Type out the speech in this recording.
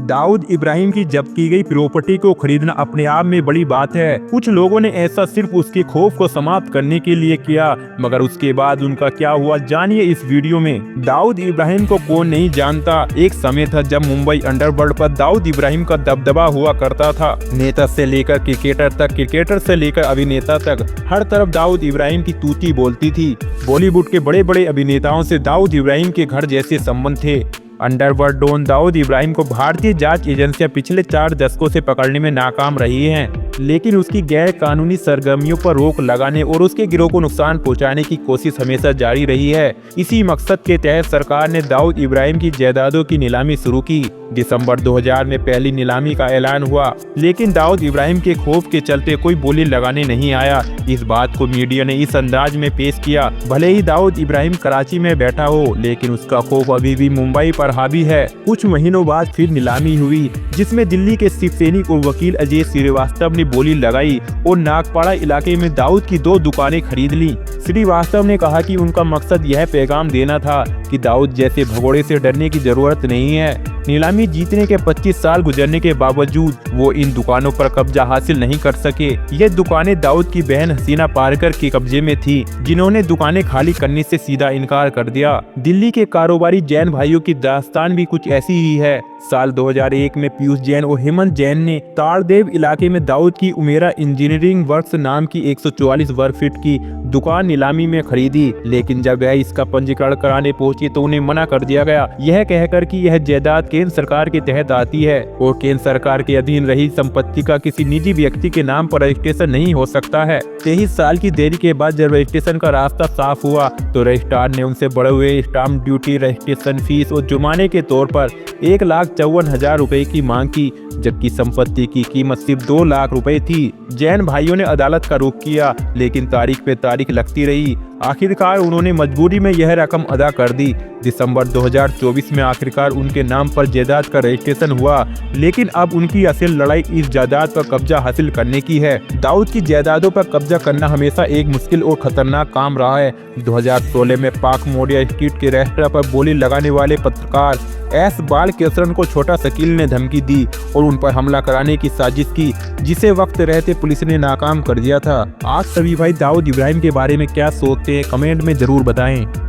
दाऊद इब्राहिम की जब्त की गई प्रॉपर्टी को खरीदना अपने आप में बड़ी बात है। कुछ लोगों ने ऐसा सिर्फ उसके खौफ को समाप्त करने के लिए किया, मगर उसके बाद उनका क्या हुआ जानिए इस वीडियो में। दाऊद इब्राहिम को कौन नहीं जानता। एक समय था जब मुंबई अंडरवर्ल्ड पर दाऊद इब्राहिम का दबदबा हुआ करता था। नेता से लेकर क्रिकेटर तक, क्रिकेटर से लेकर अभिनेता तक, हर तरफ दाऊद इब्राहिम की तूती बोलती थी। बॉलीवुड के बड़े बड़े अभिनेताओं से दाऊद इब्राहिम के घर जैसे संबंध थे। अंडरवर्ल्ड डॉन दाऊद इब्राहिम को भारतीय जांच एजेंसियां पिछले 4 दशकों से पकड़ने में नाकाम रही हैं, लेकिन उसकी गैर कानूनी सरगर्मियों पर रोक लगाने और उसके गिरोह को नुकसान पहुंचाने की कोशिश हमेशा जारी रही है। इसी मकसद के तहत सरकार ने दाऊद इब्राहिम की जायदादों की नीलामी शुरू की। दिसंबर 2000 में पहली नीलामी का ऐलान हुआ, लेकिन दाऊद इब्राहिम के खौफ के चलते कोई बोली लगाने नहीं आया। इस बात को मीडिया ने इस अंदाज में पेश किया, भले ही दाऊद इब्राहिम कराची में बैठा हो, लेकिन उसका खौफ अभी भी मुंबई पर हावी है। कुछ महीनों बाद फिर नीलामी हुई, जिसमें दिल्ली के शिव सैनिक और वकील अजय श्रीवास्तव ने बोली लगाई और नागपाड़ा इलाके में दाऊद की 2 दुकानें खरीद ली। श्रीवास्तव ने कहा कि उनका मकसद यह पैगाम देना था कि दाऊद जैसे भगोड़े से डरने की जरूरत नहीं है। नीलामी जीतने के 25 साल गुजरने के बावजूद वो इन दुकानों पर कब्जा हासिल नहीं कर सके। ये दुकानें दाऊद की बहन हसीना पारकर के कब्जे में थी, जिन्होंने दुकानें खाली करने से सीधा इनकार कर दिया। दिल्ली के कारोबारी जैन भाइयों की दास्तान भी कुछ ऐसी ही है। साल 2001 में पीयूष जैन और हेमंत जैन ने ताड़देव इलाके में दाऊद की उमेरा इंजीनियरिंग वर्क्स नाम की 144 वर्ग फीट की दुकान नीलामी में खरीदी, लेकिन जब वह इसका पंजीकरण कराने पहुंची तो उन्हें मना कर दिया गया, यह कहकर कि यह जायदाद केंद्र सरकार के तहत आती है और केंद्र सरकार के अधीन रही संपत्ति का किसी निजी व्यक्ति के नाम पर रजिस्ट्रेशन नहीं हो सकता है। 23 साल की देरी के बाद जब रजिस्ट्रेशन का रास्ता साफ हुआ तो रजिस्ट्रार ने उनसे बढ़े हुए स्टाम्प ड्यूटी, रजिस्ट्रेशन फीस और जुर्माने के तौर पर 1,54,000 रुपए की मांग की, जबकि संपत्ति की कीमत सिर्फ 2 लाख रुपए थी। जैन भाइयों ने अदालत का रुख किया, लेकिन तारीख पे तारीख लगती रही। आखिरकार उन्होंने मजबूरी में यह रकम अदा कर दी। दिसंबर 2024 में आखिरकार उनके नाम पर जायदाद का रजिस्ट्रेशन हुआ, लेकिन अब उनकी असल लड़ाई इस जायदाद पर कब्जा हासिल करने की है। दाऊद की जायदादों पर कब्जा करना हमेशा एक मुश्किल और खतरनाक काम रहा है। 2016 में पाक मोडिया स्ट्रीट के रेस्तरां पर बोली लगाने वाले पत्रकार एस बालकृष्णन को छोटा शकील ने धमकी दी और उन पर हमला कराने की साजिश की, जिसे वक्त रहते पुलिस ने नाकाम कर दिया था। आप सभी भाई दाऊद इब्राहिम के बारे में क्या सोचते हैं, कमेंट में जरूर बताएं।